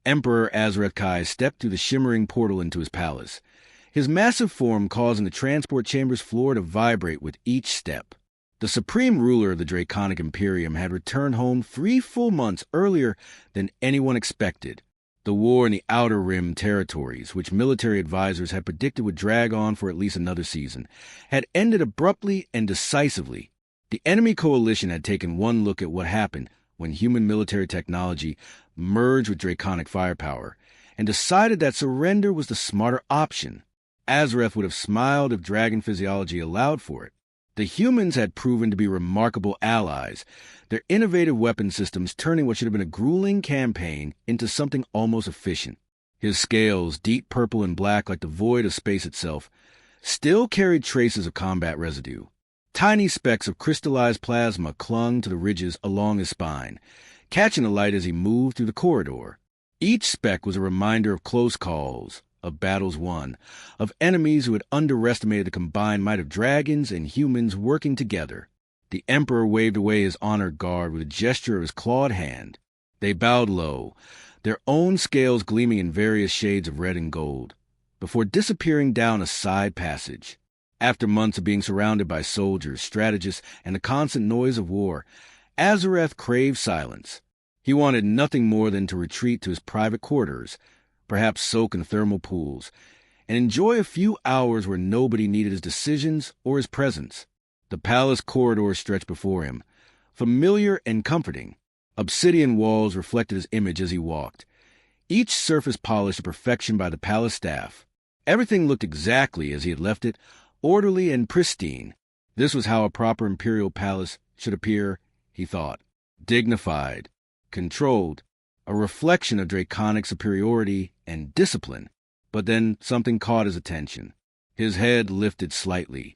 Emperor Azrakai stepped through the shimmering portal into his palace, his massive form causing the transport chamber's floor to vibrate with each step. The supreme ruler of the Draconic Imperium had returned home 3 full months earlier than anyone expected. The war in the Outer Rim territories, which military advisors had predicted would drag on for at least another season, had ended abruptly and decisively. The enemy coalition had taken one look at what happened when human military technology merged with draconic firepower, and decided that surrender was the smarter option. Azareth would have smiled if dragon physiology allowed for it. The humans had proven to be remarkable allies, their innovative weapon systems turning what should have been a grueling campaign into something almost efficient. His scales, deep purple and black like the void of space itself, still carried traces of combat residue. Tiny specks of crystallized plasma clung to the ridges along his spine, catching the light as he moved through the corridor. Each speck was a reminder of close calls, of battles won, of enemies who had underestimated the combined might of dragons and humans working together. The Emperor waved away his honored guard with a gesture of his clawed hand. They bowed low, their own scales gleaming in various shades of red and gold, before disappearing down a side passage. After months of being surrounded by soldiers, strategists, and the constant noise of war, Azareth craved silence. He wanted nothing more than to retreat to his private quarters, perhaps soak in thermal pools, and enjoy a few hours where nobody needed his decisions or his presence. The palace corridors stretched before him, familiar and comforting. Obsidian walls reflected his image as he walked, each surface polished to perfection by the palace staff. Everything looked exactly as he had left it, orderly and pristine. This was how a proper imperial palace should appear, he thought. Dignified, controlled, a reflection of draconic superiority and discipline. But then something caught his attention. His head lifted slightly,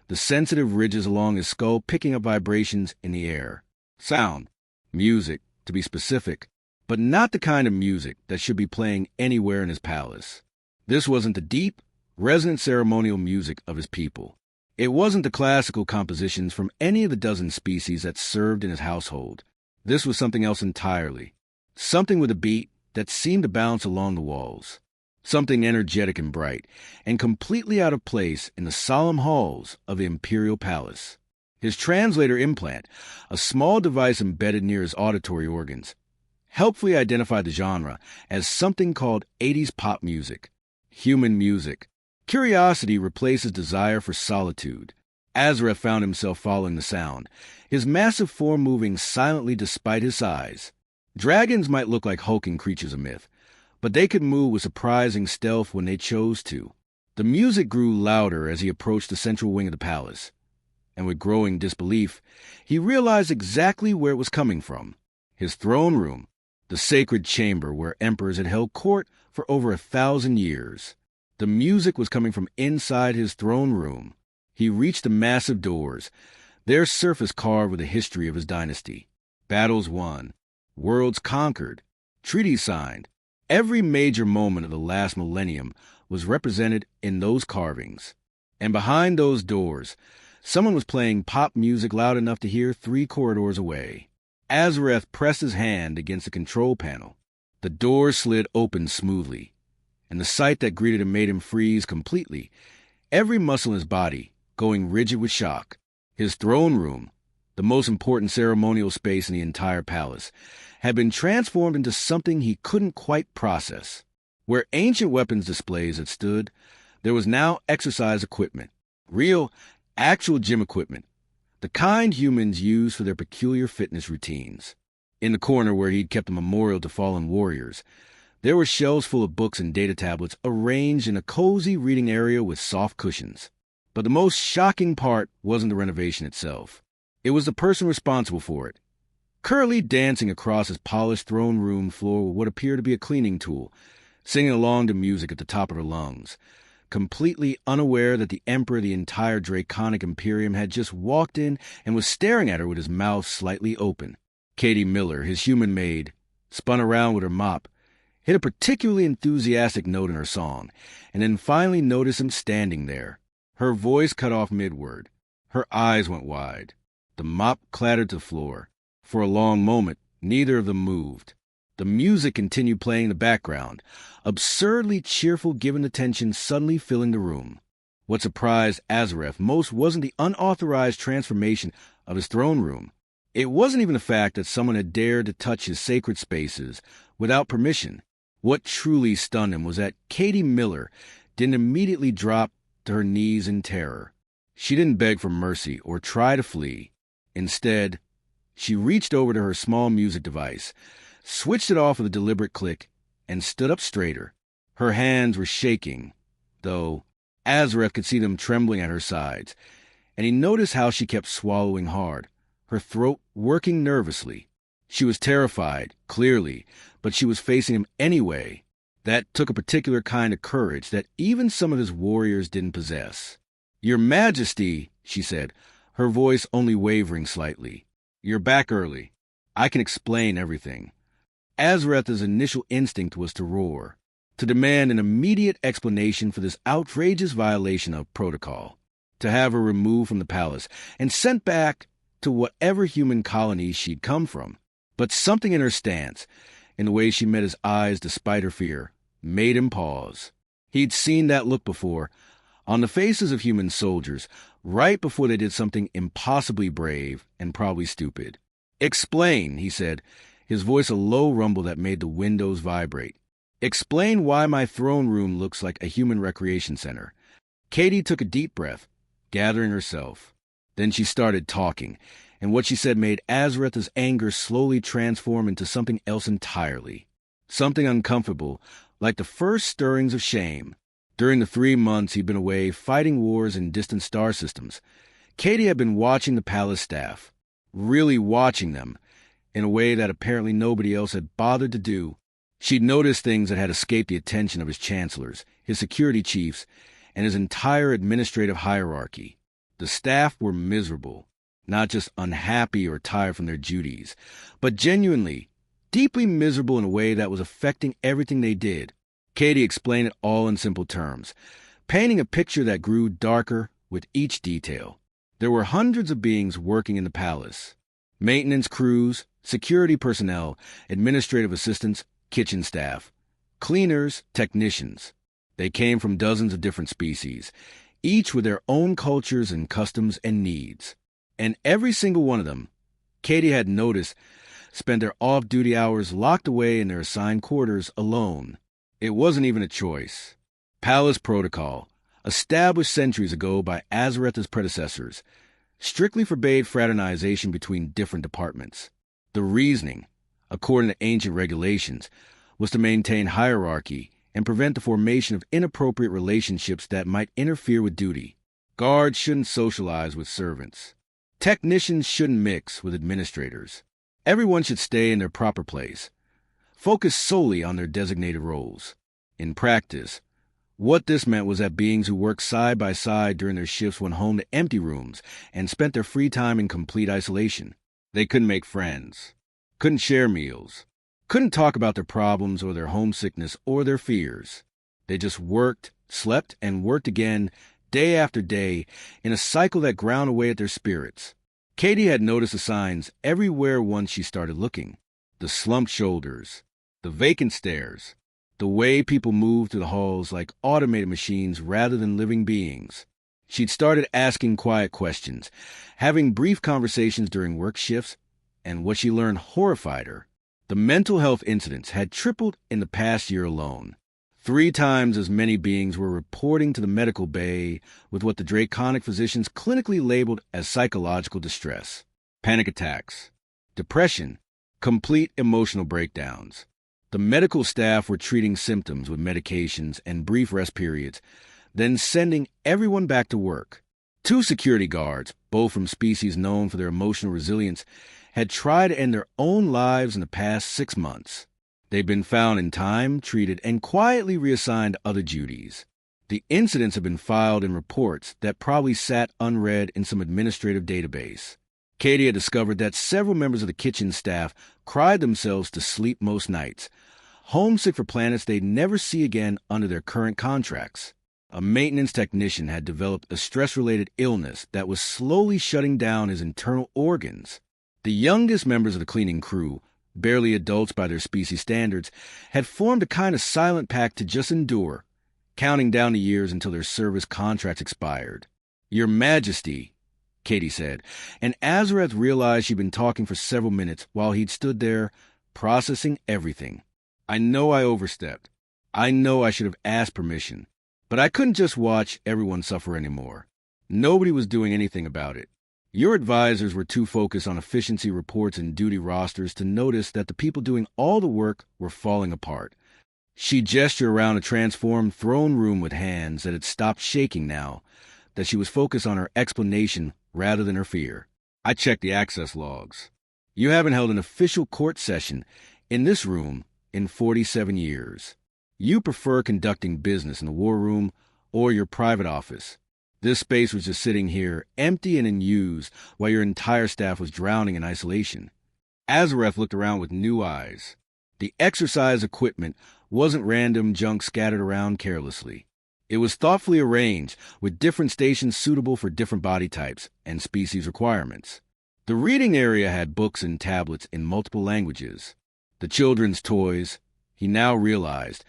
the sensitive ridges along his skull picking up vibrations in the air. Sound. Music, to be specific, but not the kind of music that should be playing anywhere in his palace. This wasn't the deep, resonant ceremonial music of his people. It wasn't the classical compositions from any of the dozen species that served in his household. This was something else entirely. Something with a beat that seemed to bounce along the walls. Something energetic and bright, and completely out of place in the solemn halls of the imperial palace. His translator implant, a small device embedded near his auditory organs, helpfully identified the genre as something called 80s pop music, human music. Curiosity replaces desire for solitude. Azareth found himself following the sound, his massive form moving silently despite his size. Dragons might look like hulking creatures of myth, but they could move with surprising stealth when they chose to. The music grew louder as he approached the central wing of the palace, and with growing disbelief, he realized exactly where it was coming from. His throne room, the sacred chamber where emperors had held court for over 1,000 years. The music was coming from inside his throne room. He reached the massive doors, their surface carved with the history of his dynasty. Battles won, worlds conquered, treaties signed. Every major moment of the last millennium was represented in those carvings. And behind those doors, someone was playing pop music loud enough to hear 3 corridors away. Azareth pressed his hand against the control panel. The doors slid open smoothly, and the sight that greeted him made him freeze completely, every muscle in his body going rigid with shock. His throne room, the most important ceremonial space in the entire palace, had been transformed into something he couldn't quite process. Where ancient weapons displays had stood, there was now exercise equipment, real, actual gym equipment, the kind humans use for their peculiar fitness routines. In the corner where he'd kept a memorial to fallen warriors, there were shelves full of books and data tablets arranged in a cozy reading area with soft cushions. But the most shocking part wasn't the renovation itself. It was the person responsible for it, currently dancing across his polished throne room floor with what appeared to be a cleaning tool, singing along to music at the top of her lungs, completely unaware that the emperor of the entire Draconic Imperium had just walked in and was staring at her with his mouth slightly open. Katie Miller, his human maid, spun around with her mop, hit a particularly enthusiastic note in her song, and then finally noticed him standing there. Her voice cut off mid-word. Her eyes went wide. The mop clattered to the floor. For a long moment, neither of them moved. The music continued playing in the background, absurdly cheerful given the tension suddenly filling the room. What surprised Azareth most wasn't the unauthorized transformation of his throne room. It wasn't even the fact that someone had dared to touch his sacred spaces without permission. What truly stunned him was that Katie Miller didn't immediately drop to her knees in terror. She didn't beg for mercy or try to flee. Instead, she reached over to her small music device, switched it off with a deliberate click, and stood up straighter. Her hands were shaking, though Azareth could see them trembling at her sides, and he noticed how she kept swallowing hard, her throat working nervously. She was terrified, clearly, but she was facing him anyway. That took a particular kind of courage that even some of his warriors didn't possess. "Your Majesty," she said, her voice only wavering slightly. "You're back early. I can explain everything." Azareth's initial instinct was to roar, to demand an immediate explanation for this outrageous violation of protocol, to have her removed from the palace and sent back to whatever human colony she'd come from. But something in her stance, in the way she met his eyes despite her fear, made him pause. He'd seen that look before, on the faces of human soldiers, right before they did something impossibly brave and probably stupid. "Explain," he said, his voice a low rumble that made the windows vibrate. "Explain why my throne room looks like a human recreation center." Katie took a deep breath, gathering herself. Then she started talking, and what she said made Azareth's anger slowly transform into something else entirely. Something uncomfortable, like the first stirrings of shame. During the 3 months he'd been away fighting wars in distant star systems, Katie had been watching the palace staff, really watching them, in a way that apparently nobody else had bothered to do. She'd noticed things that had escaped the attention of his chancellors, his security chiefs, and his entire administrative hierarchy. The staff were miserable, not just unhappy or tired from their duties, but genuinely, deeply miserable in a way that was affecting everything they did. Katie explained it all in simple terms, painting a picture that grew darker with each detail. There were hundreds of beings working in the palace. Maintenance crews, security personnel, administrative assistants, kitchen staff, cleaners, technicians. They came from dozens of different species, each with their own cultures and customs and needs. And every single one of them, Katie had noticed, spent their off-duty hours locked away in their assigned quarters alone. It wasn't even a choice. Palace protocol, established centuries ago by Azareth's predecessors, strictly forbade fraternization between different departments. The reasoning, according to ancient regulations, was to maintain hierarchy and prevent the formation of inappropriate relationships that might interfere with duty. Guards shouldn't socialize with servants. Technicians shouldn't mix with administrators. Everyone should stay in their proper place, focus solely on their designated roles. In practice, what this meant was that beings who worked side by side during their shifts went home to empty rooms and spent their free time in complete isolation. They couldn't make friends, couldn't share meals, couldn't talk about their problems or their homesickness or their fears. They just worked, slept, and worked again, day after day, in a cycle that ground away at their spirits. Katie had noticed the signs everywhere once she started looking. The slumped shoulders, the vacant stares, the way people moved through the halls like automated machines rather than living beings. She'd started asking quiet questions, having brief conversations during work shifts, and what she learned horrified her. The mental health incidents had tripled in the past year alone. 3 times as many beings were reporting to the medical bay with what the draconic physicians clinically labeled as psychological distress, panic attacks, depression, complete emotional breakdowns. The medical staff were treating symptoms with medications and brief rest periods, then sending everyone back to work. 2 security guards, both from species known for their emotional resilience, had tried to end their own lives in the past 6 months. They'd been found in time, treated, and quietly reassigned to other duties. The incidents had been filed in reports that probably sat unread in some administrative database. Katie had discovered that several members of the kitchen staff cried themselves to sleep most nights, homesick for planets they'd never see again under their current contracts. A maintenance technician had developed a stress-related illness that was slowly shutting down his internal organs. The youngest members of the cleaning crew, barely adults by their species standards, had formed a kind of silent pact to just endure, counting down the years until their service contracts expired. "Your Majesty," Katie said, and Azareth realized she'd been talking for several minutes while he'd stood there, processing everything. "I know I overstepped. I know I should have asked permission. But I couldn't just watch everyone suffer anymore. Nobody was doing anything about it. Your advisors were too focused on efficiency reports and duty rosters to notice that the people doing all the work were falling apart." She gestured around a transformed throne room with hands that had stopped shaking now, that she was focused on her explanation rather than her fear. "I checked the access logs. You haven't held an official court session in this room in 47 years. You prefer conducting business in the war room or your private office. This space was just sitting here, empty and unused, while your entire staff was drowning in isolation." Azareth looked around with new eyes. The exercise equipment wasn't random junk scattered around carelessly. It was thoughtfully arranged, with different stations suitable for different body types and species requirements. The reading area had books and tablets in multiple languages. The children's toys, he now realized,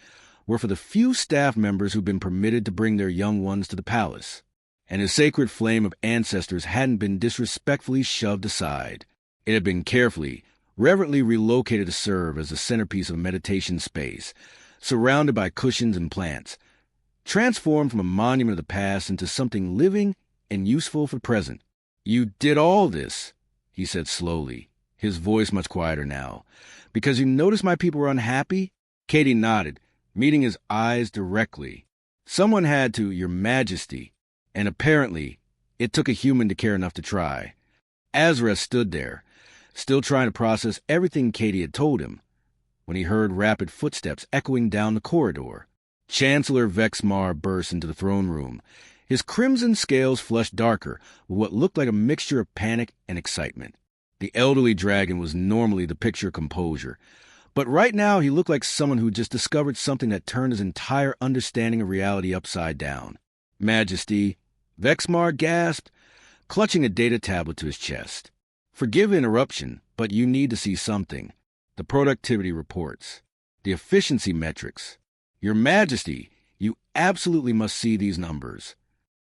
were for the few staff members who'd been permitted to bring their young ones to the palace, and his sacred flame of ancestors hadn't been disrespectfully shoved aside. It had been carefully, reverently relocated to serve as the centerpiece of a meditation space, surrounded by cushions and plants, transformed from a monument of the past into something living and useful for the present. "You did all this," he said slowly, his voice much quieter now, "because you noticed my people were unhappy?" Katie nodded, meeting his eyes directly. "Someone had to, Your Majesty, and apparently it took a human to care enough to try." Azareth stood there, still trying to process everything Katie had told him, when he heard rapid footsteps echoing down the corridor. Chancellor Vexmar burst into the throne room, his crimson scales flushed darker with what looked like a mixture of panic and excitement. The elderly dragon was normally the picture of composure, but right now he looked like someone who just discovered something that turned his entire understanding of reality upside down. "Majesty," Vexmar gasped, clutching a data tablet to his chest. "Forgive interruption, but you need to see something. The productivity reports. The efficiency metrics. Your Majesty, you absolutely must see these numbers."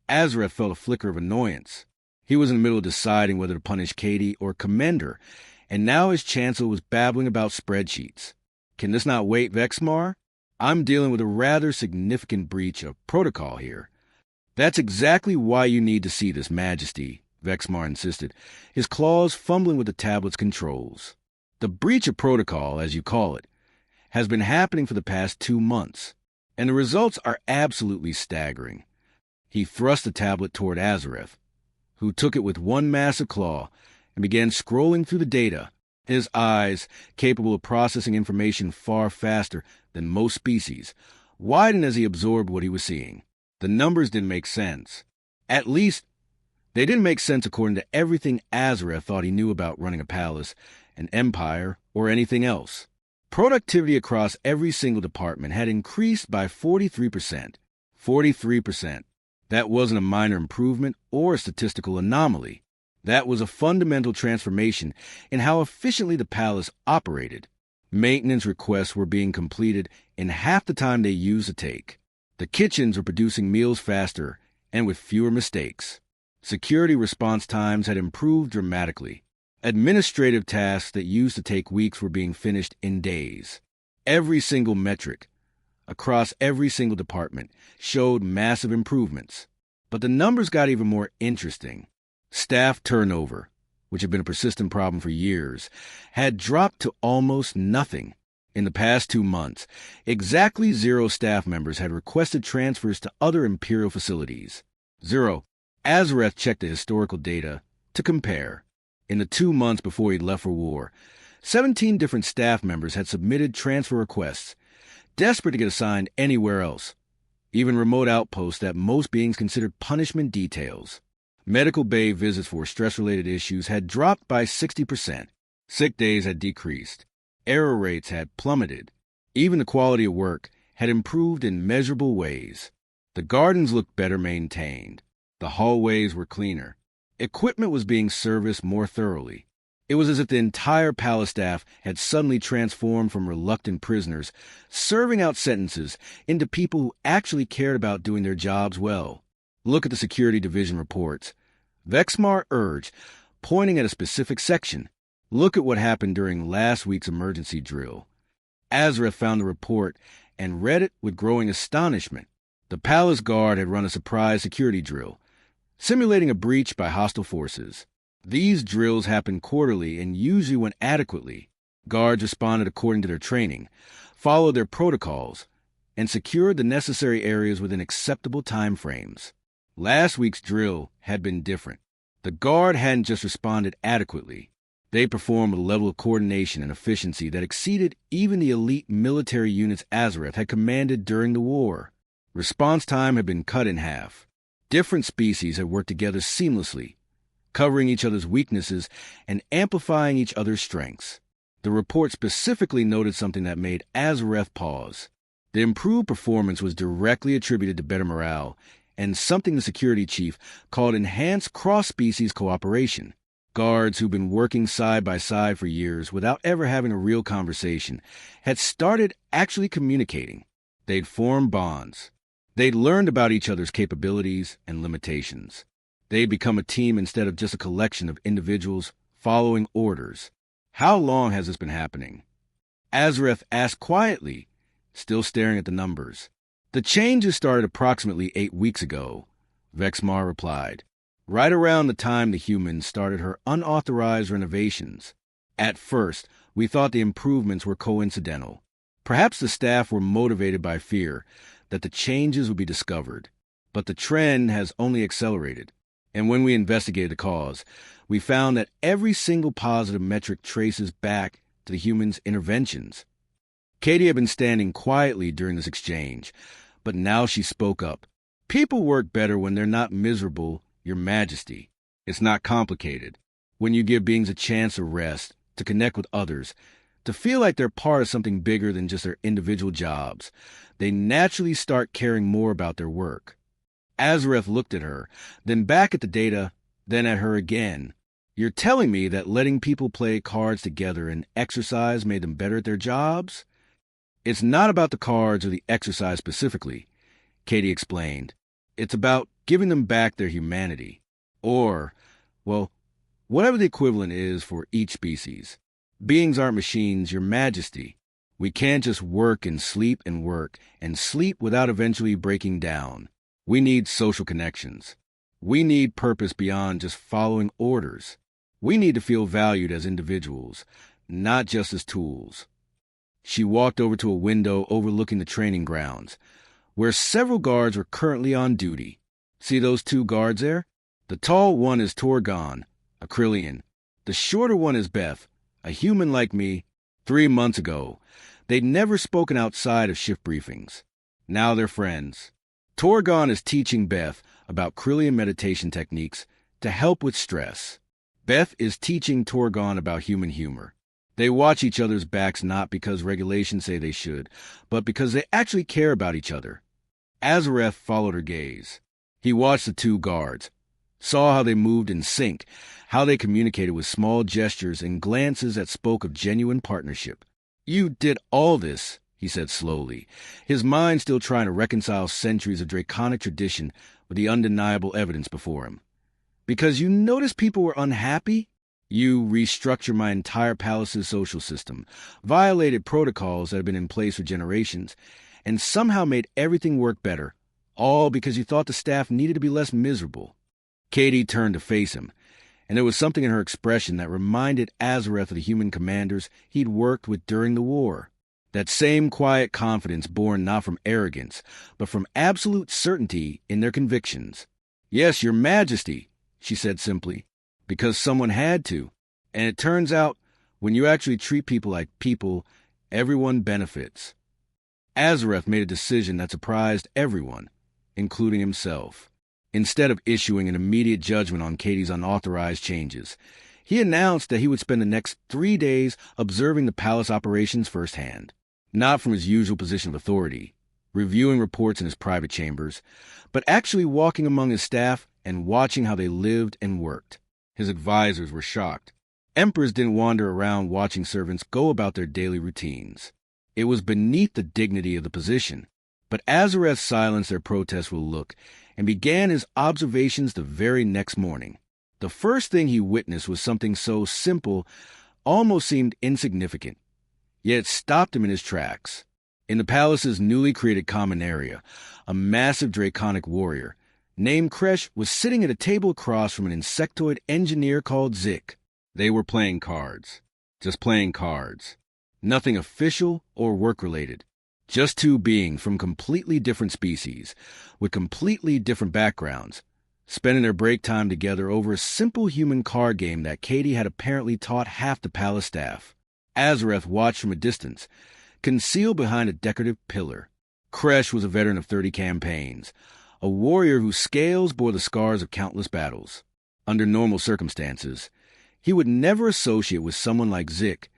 Azareth felt a flicker of annoyance. He was in the middle of deciding whether to punish Katie or commend her, and now his chancellor was babbling about spreadsheets. "Can this not wait, Vexmar? I'm dealing with a rather significant breach of protocol here." "That's exactly why you need to see this, Majesty," Vexmar insisted, his claws fumbling with the tablet's controls. "The breach of protocol, as you call it, has been happening for the past 2 months, and the results are absolutely staggering." He thrust the tablet toward Azareth, who took it with one massive claw and began scrolling through the data, his eyes, capable of processing information far faster than most species, widened as he absorbed what he was seeing. The numbers didn't make sense. At least, they didn't make sense according to everything Azareth thought he knew about running a palace, an empire, or anything else. Productivity across every single department had increased by 43%. 43%. That wasn't a minor improvement or a statistical anomaly. That was a fundamental transformation in how efficiently the palace operated. Maintenance requests were being completed in half the time they used to take. The kitchens were producing meals faster and with fewer mistakes. Security response times had improved dramatically. Administrative tasks that used to take weeks were being finished in days. Every single metric, across every single department, showed massive improvements. But the numbers got even more interesting. Staff turnover, which had been a persistent problem for years, had dropped to almost nothing. In the past 2 months, exactly 0 staff members had requested transfers to other Imperial facilities. 0. Azareth checked the historical data to compare. In the 2 months before he'd left for war, 17 different staff members had submitted transfer requests, desperate to get assigned anywhere else, even remote outposts that most beings considered punishment details. Medical bay visits for stress-related issues had dropped by 60%. Sick days had decreased. Error rates had plummeted. Even the quality of work had improved in measurable ways. The gardens looked better maintained. The hallways were cleaner. Equipment was being serviced more thoroughly. It was as if the entire palace staff had suddenly transformed from reluctant prisoners, serving out sentences, into people who actually cared about doing their jobs well. Look at the security division reports. Vexmar urged, pointing at a specific section. Look at what happened during last week's emergency drill. Azareth found the report and read it with growing astonishment. The palace guard had run a surprise security drill, simulating a breach by hostile forces. These drills happened quarterly and usually went adequately. Guards responded according to their training, followed their protocols, and secured the necessary areas within acceptable time frames. Last week's drill had been different. The guard hadn't just responded adequately. They performed with a level of coordination and efficiency that exceeded even the elite military units Azareth had commanded during the war. Response time had been cut in half. Different species had worked together seamlessly, covering each other's weaknesses and amplifying each other's strengths. The report specifically noted something that made Azareth pause. The improved performance was directly attributed to better morale and something the security chief called enhanced cross-species cooperation. Guards who'd been working side by side for years without ever having a real conversation had started actually communicating. They'd formed bonds. They'd learned about each other's capabilities and limitations. They'd become a team instead of just a collection of individuals following orders. How long has this been happening? Azareth asked quietly, still staring at the numbers. The changes started approximately 8 weeks ago, Vexmar replied. Right around the time the humans started her unauthorized renovations. At first, we thought the improvements were coincidental. Perhaps the staff were motivated by fear that the changes would be discovered. But the trend has only accelerated. And when we investigated the cause, we found that every single positive metric traces back to the humans' interventions. Katie had been standing quietly during this exchange, but now she spoke up. People work better when they're not miserable, Your Majesty. It's not complicated. When you give beings a chance to rest, to connect with others, to feel like they're part of something bigger than just their individual jobs, they naturally start caring more about their work. Azareth looked at her, then back at the data, then at her again. You're telling me that letting people play cards together and exercise made them better at their jobs? It's not about the cards or the exercise specifically, Katie explained. It's about giving them back their humanity. Or, well, whatever the equivalent is for each species. Beings aren't machines, Your Majesty. We can't just work and sleep without eventually breaking down. We need social connections. We need purpose beyond just following orders. We need to feel valued as individuals, not just as tools. She walked over to a window overlooking the training grounds, where several guards were currently on duty. See those 2 guards there? The tall one is Torgon, a Krillian. The shorter one is Beth, a human like me. 3 months ago, they'd never spoken outside of shift briefings. Now they're friends. Torgon is teaching Beth about Krillian meditation techniques to help with stress. Beth is teaching Torgon about human humor. They watch each other's backs not because regulations say they should, but because they actually care about each other. Azareth followed her gaze. He watched the 2 guards, saw how they moved in sync, how they communicated with small gestures and glances that spoke of genuine partnership. You did all this, he said slowly, his mind still trying to reconcile centuries of draconic tradition with the undeniable evidence before him. Because you noticed people were unhappy? You restructured my entire palace's social system, violated protocols that had been in place for generations, and somehow made everything work better, all because you thought the staff needed to be less miserable. Katie turned to face him, and there was something in her expression that reminded Azareth of the human commanders he'd worked with during the war. That same quiet confidence born not from arrogance, but from absolute certainty in their convictions. Yes, Your Majesty, she said simply, because someone had to. And it turns out, when you actually treat people like people, everyone benefits. Azareth made a decision that surprised everyone, including himself. Instead of issuing an immediate judgment on Katie's unauthorized changes, he announced that he would spend the next 3 days observing the palace operations firsthand. Not from his usual position of authority, reviewing reports in his private chambers, but actually walking among his staff and watching how they lived and worked. His advisors were shocked. Emperors didn't wander around watching servants go about their daily routines. It was beneath the dignity of the position. But Azareth silenced their protests with a look and began his observations the very next morning. The first thing he witnessed was something so simple, almost seemed insignificant, yet it stopped him in his tracks. In the palace's newly created common area, a massive draconic warrior named Kresh was sitting at a table across from an insectoid engineer called Zik. They were playing cards. Just playing cards. Nothing official or work-related. Just two beings from completely different species, with completely different backgrounds, spending their break time together over a simple human card game that Katie had apparently taught half the palace staff. Azareth watched from a distance, concealed behind a decorative pillar. Kresh was a veteran of 30 campaigns, a warrior whose scales bore the scars of countless battles. Under normal circumstances, he would never associate with someone like Zik,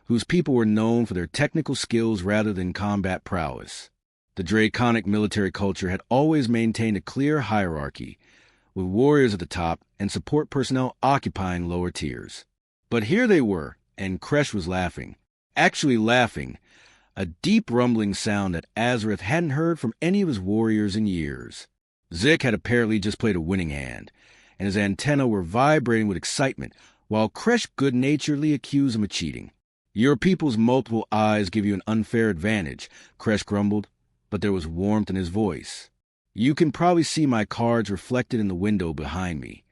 whose people were known for their technical skills rather than combat prowess. The draconic military culture had always maintained a clear hierarchy, with warriors at the top and support personnel occupying lower tiers. But here they were, and Kresh was laughing. Actually laughing, a deep rumbling sound that Azareth hadn't heard from any of his warriors in years. Zik had apparently just played a winning hand, and his antennae were vibrating with excitement, while Kresh good-naturedly accused him of cheating. "Your people's multiple eyes give you an unfair advantage," Kresh grumbled, but there was warmth in his voice. "You can probably see my cards reflected in the window behind me.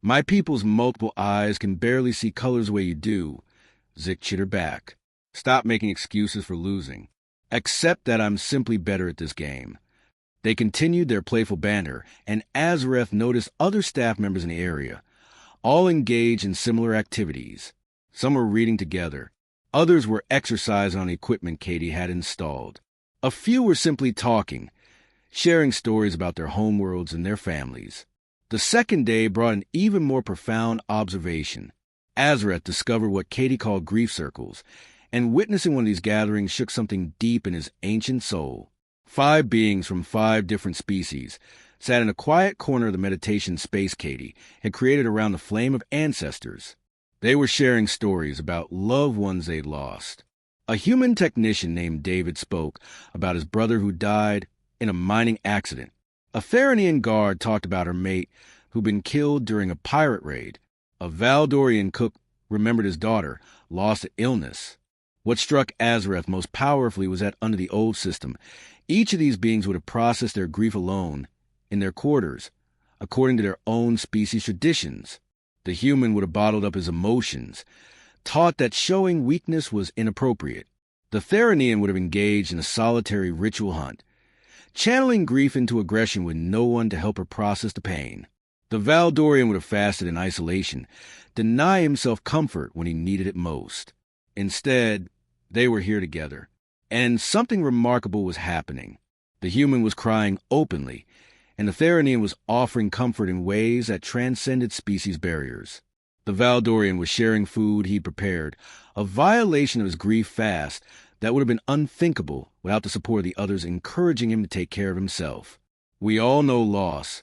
My people's multiple eyes can barely see colors the way you do," Zik chittered back. "Stop making excuses for losing. Accept that I'm simply better at this game." They continued their playful banter, and Azareth noticed other staff members in the area, all engaged in similar activities. Some were reading together. Others were exercising on the equipment Katie had installed. A few were simply talking, sharing stories about their homeworlds and their families. The second day brought an even more profound observation. Azareth discovered what Katie called grief circles, and witnessing one of these gatherings shook something deep in his ancient soul. 5 beings from 5 different species sat in a quiet corner of the meditation space Katie had created around the flame of ancestors. They were sharing stories about loved ones they'd lost. A human technician named David spoke about his brother who died in a mining accident. A Theranian guard talked about her mate who'd been killed during a pirate raid. A Valdorian cook remembered his daughter, lost to illness. What struck Azareth most powerfully was that under the old system, each of these beings would have processed their grief alone, in their quarters, according to their own species traditions. The human would have bottled up his emotions, taught that showing weakness was inappropriate. The Theranian would have engaged in a solitary ritual hunt, channeling grief into aggression with no one to help her process the pain. The Valdorian would have fasted in isolation, deny himself comfort when he needed it most. Instead, they were here together, and something remarkable was happening. The human was crying openly, and the Theranian was offering comfort in ways that transcended species barriers. The Valdorian was sharing food he'd prepared, a violation of his grief fast that would have been unthinkable without the support of the others encouraging him to take care of himself. "We all know loss,"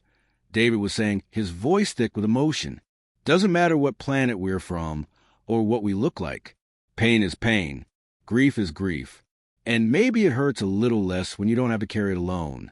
David was saying, his voice thick with emotion. "Doesn't matter what planet we're from or what we look like. Pain is pain. Grief is grief. And maybe it hurts a little less when you don't have to carry it alone."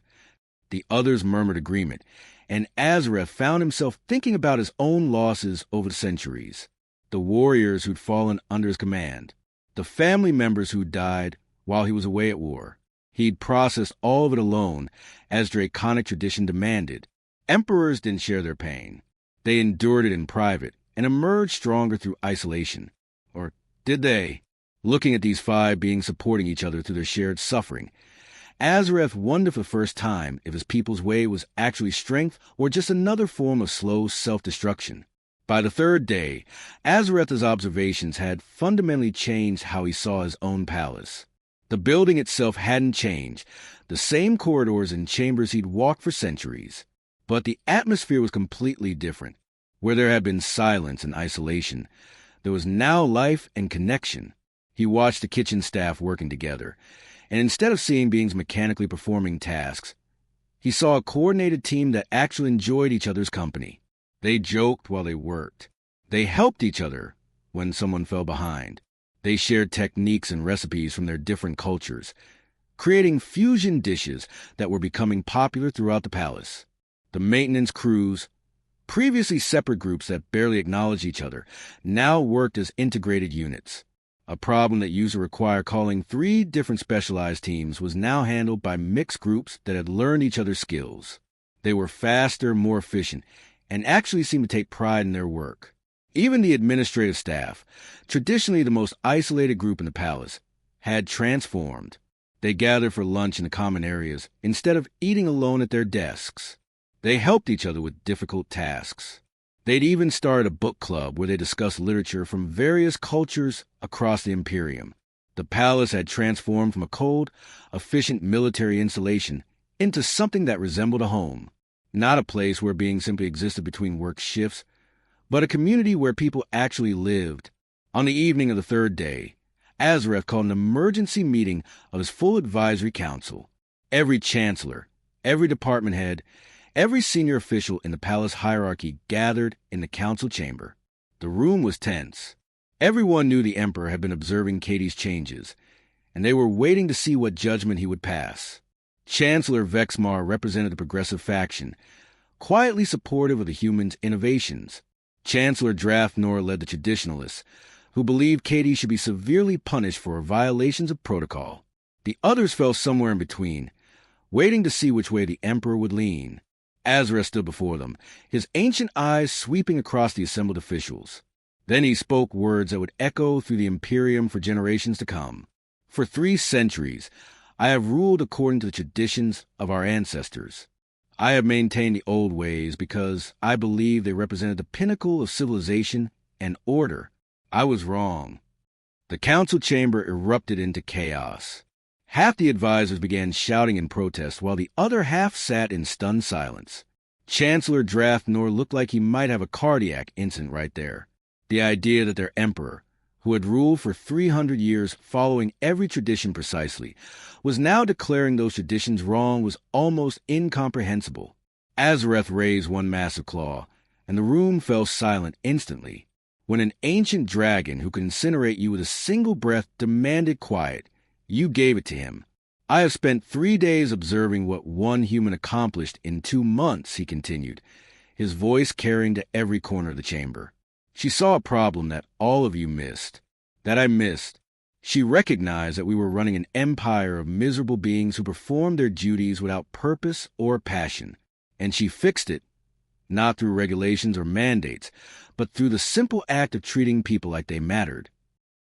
The others murmured agreement, and Azareth found himself thinking about his own losses over the centuries. The warriors who'd fallen under his command. The family members who'd died while he was away at war. He'd processed all of it alone, as draconic tradition demanded. Emperors didn't share their pain. They endured it in private and emerged stronger through isolation. Or did they? Looking at these 5 beings supporting each other through their shared suffering, Azareth wondered for the first time if his people's way was actually strength or just another form of slow self-destruction. By the 3rd day, Azareth's observations had fundamentally changed how he saw his own palace. The building itself hadn't changed, the same corridors and chambers he'd walked for centuries. But the atmosphere was completely different. Where there had been silence and isolation, there was now life and connection. He watched the kitchen staff working together, and instead of seeing beings mechanically performing tasks, he saw a coordinated team that actually enjoyed each other's company. They joked while they worked. They helped each other when someone fell behind. They shared techniques and recipes from their different cultures, creating fusion dishes that were becoming popular throughout the palace. The maintenance crews, previously separate groups that barely acknowledged each other, now worked as integrated units. A problem that used to require calling 3 different specialized teams was now handled by mixed groups that had learned each other's skills. They were faster, more efficient, and actually seemed to take pride in their work. Even the administrative staff, traditionally the most isolated group in the palace, had transformed. They gathered for lunch in the common areas instead of eating alone at their desks. They helped each other with difficult tasks. They'd even started a book club where they discussed literature from various cultures across the Imperium. The palace had transformed from a cold, efficient military installation into something that resembled a home. Not a place where being simply existed between work shifts, but a community where people actually lived. On the evening of the 3rd day, Azareth called an emergency meeting of his full advisory council. Every chancellor, every department head, every senior official in the palace hierarchy gathered in the council chamber. The room was tense. Everyone knew the Emperor had been observing Katie's changes, and they were waiting to see what judgment he would pass. Chancellor Vexmar represented the progressive faction, quietly supportive of the humans' innovations. Chancellor Draftnor led the traditionalists, who believed Katie should be severely punished for violations of protocol. The others fell somewhere in between, waiting to see which way the Emperor would lean. Azareth stood before them, his ancient eyes sweeping across the assembled officials. Then he spoke words that would echo through the Imperium for generations to come. For 3 centuries, I have ruled according to the traditions of our ancestors. I have maintained the old ways because I believe they represented the pinnacle of civilization and order. I was wrong. The council chamber erupted into chaos. Half the advisors began shouting in protest, while the other half sat in stunned silence. Chancellor Draftnor looked like he might have a cardiac incident right there. The idea that their emperor, who had ruled for 300 years following every tradition precisely, was now declaring those traditions wrong was almost incomprehensible. Azareth raised one massive claw, and the room fell silent instantly. When an ancient dragon who could incinerate you with a single breath demanded quiet, you gave it to him. I have spent 3 days observing what one human accomplished in 2 months, he continued, his voice carrying to every corner of the chamber. She saw a problem that all of you missed, that I missed. She recognized that we were running an empire of miserable beings who performed their duties without purpose or passion, and she fixed it, not through regulations or mandates, but through the simple act of treating people like they mattered.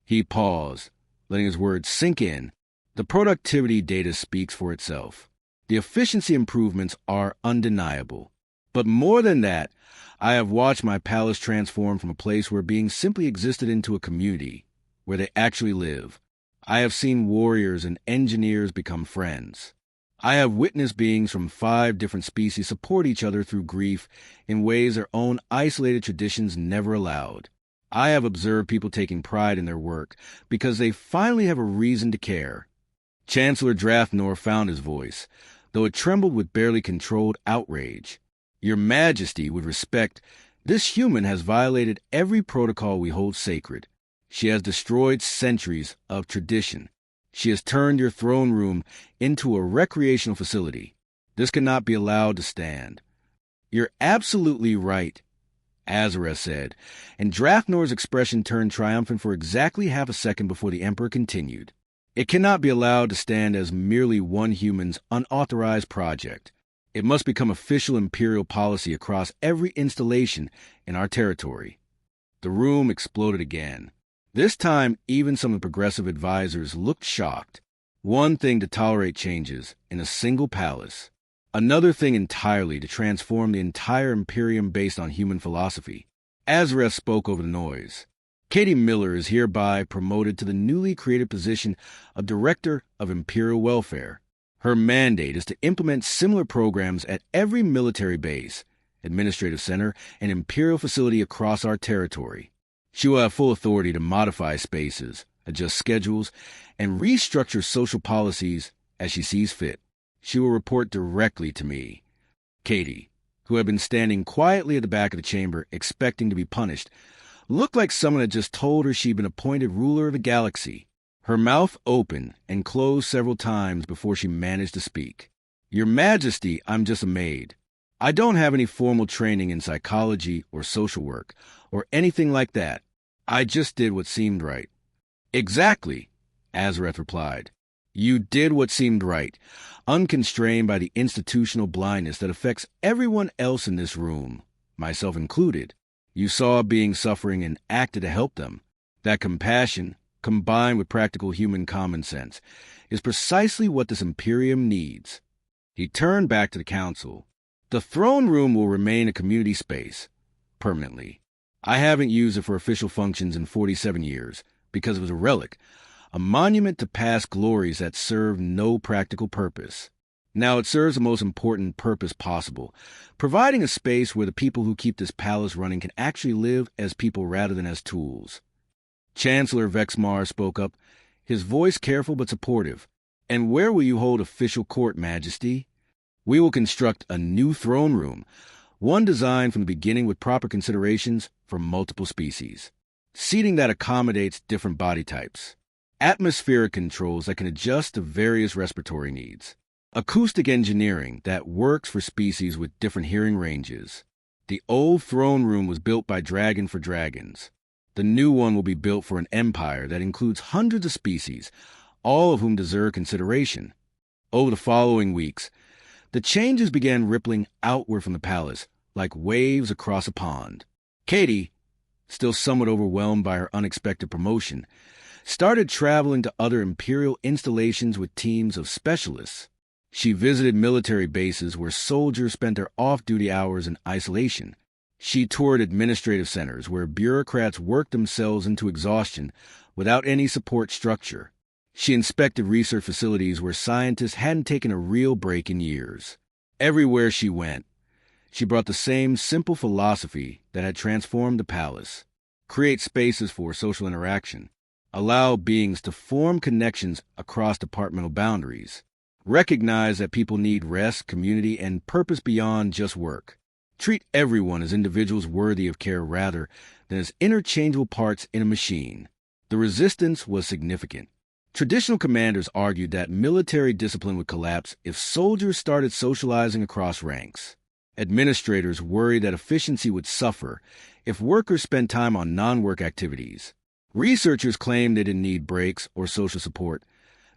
He paused, letting his words sink in. The productivity data speaks for itself. The efficiency improvements are undeniable. But more than that, I have watched my palace transform from a place where being simply existed into a community, where they actually live. I have seen warriors and engineers become friends. I have witnessed beings from 5 different species support each other through grief in ways their own isolated traditions never allowed. I have observed people taking pride in their work because they finally have a reason to care. Chancellor Draftnor found his voice, though it trembled with barely controlled outrage. Your Majesty would respect, this human has violated every protocol we hold sacred. She has destroyed centuries of tradition. She has turned your throne room into a recreational facility. This cannot be allowed to stand. You're absolutely right, Azareth said, and Draftnor's expression turned triumphant for exactly half a second before the Emperor continued. It cannot be allowed to stand as merely one human's unauthorized project. It must become official imperial policy across every installation in our territory. The room exploded again. This time, even some of the progressive advisors looked shocked. One thing to tolerate changes in a single palace. Another thing entirely to transform the entire Imperium based on human philosophy. Azareth spoke over the noise. Katie Miller is hereby promoted to the newly created position of Director of Imperial Welfare. Her mandate is to implement similar programs at every military base, administrative center, and imperial facility across our territory. She will have full authority to modify spaces, adjust schedules, and restructure social policies as she sees fit. She will report directly to me. Katie, who had been standing quietly at the back of the chamber expecting to be punished, Looked like someone had just told her she'd been appointed ruler of the galaxy. Her mouth opened and closed several times before she managed to speak. Your Majesty, I'm just a maid. I don't have any formal training in psychology or social work or anything like that. I just did what seemed right. Exactly, Azareth replied. You did what seemed right, unconstrained by the institutional blindness that affects everyone else in this room, myself included. You saw a being suffering and acted to help them. That compassion, combined with practical human common sense, is precisely what this Imperium needs. He turned back to the council. The throne room will remain a community space, permanently. I haven't used it for official functions in 47 years, because it was a relic, a monument to past glories that served no practical purpose. Now it serves the most important purpose possible, providing a space where the people who keep this palace running can actually live as people rather than as tools. Chancellor Vexmar spoke up, his voice careful but supportive. And where will you hold official court, Majesty? We will construct a new throne room, one designed from the beginning with proper considerations for multiple species. Seating that accommodates different body types. Atmospheric controls that can adjust to various respiratory needs. Acoustic engineering that works for species with different hearing ranges. The old throne room was built by Dragon for Dragons. The new one will be built for an empire that includes hundreds of species, all of whom deserve consideration. Over the following weeks, the changes began rippling outward from the palace, like waves across a pond. Katie, still somewhat overwhelmed by her unexpected promotion, started traveling to other Imperial installations with teams of specialists. She visited military bases where soldiers spent their off-duty hours in isolation. She toured administrative centers where bureaucrats worked themselves into exhaustion without any support structure. She inspected research facilities where scientists hadn't taken a real break in years. Everywhere she went, she brought the same simple philosophy that had transformed the palace. Create spaces for social interaction. Allow beings to form connections across departmental boundaries. Recognize that people need rest, community, and purpose beyond just work. Treat everyone as individuals worthy of care rather than as interchangeable parts in a machine. The resistance was significant. Traditional commanders argued that military discipline would collapse if soldiers started socializing across ranks. Administrators worried that efficiency would suffer if workers spent time on non-work activities. Researchers claimed they didn't need breaks or social support.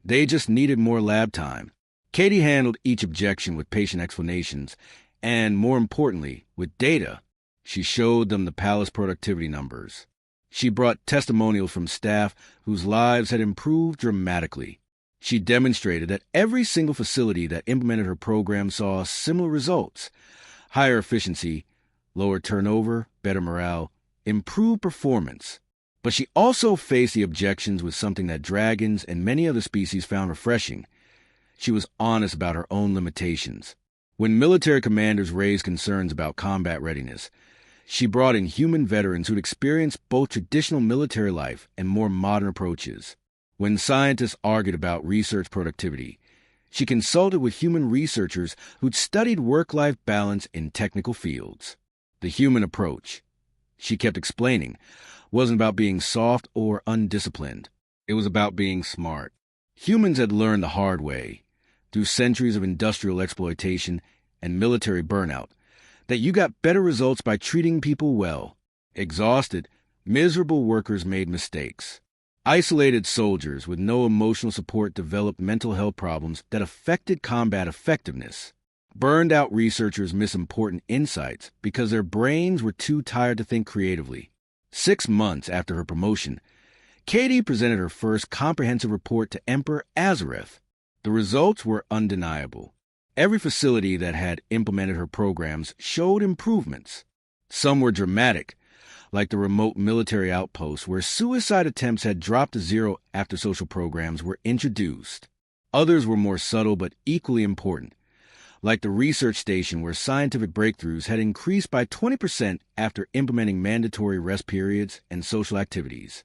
They just needed more lab time. Katie handled each objection with patient explanations and, more importantly, with data. She showed them the palace productivity numbers. She brought testimonials from staff whose lives had improved dramatically. She demonstrated that every single facility that implemented her program saw similar results: higher efficiency, lower turnover, better morale, improved performance. But she also faced the objections with something that dragons and many other species found refreshing. She was honest about her own limitations. When military commanders raised concerns about combat readiness, she brought in human veterans who'd experienced both traditional military life and more modern approaches. When scientists argued about research productivity, she consulted with human researchers who'd studied work-life balance in technical fields. The human approach, she kept explaining, wasn't about being soft or undisciplined. It was about being smart. Humans had learned the hard way, through centuries of industrial exploitation and military burnout, that you got better results by treating people well. Exhausted, miserable workers made mistakes. Isolated soldiers with no emotional support developed mental health problems that affected combat effectiveness. Burned-out researchers missed important insights because their brains were too tired to think creatively. 6 months after her promotion, Katie presented her first comprehensive report to Emperor Azareth. The results were undeniable. Every facility that had implemented her programs showed improvements. Some were dramatic, like the remote military outposts where suicide attempts had dropped to zero after social programs were introduced. Others were more subtle but equally important, like the research station where scientific breakthroughs had increased by 20% after implementing mandatory rest periods and social activities.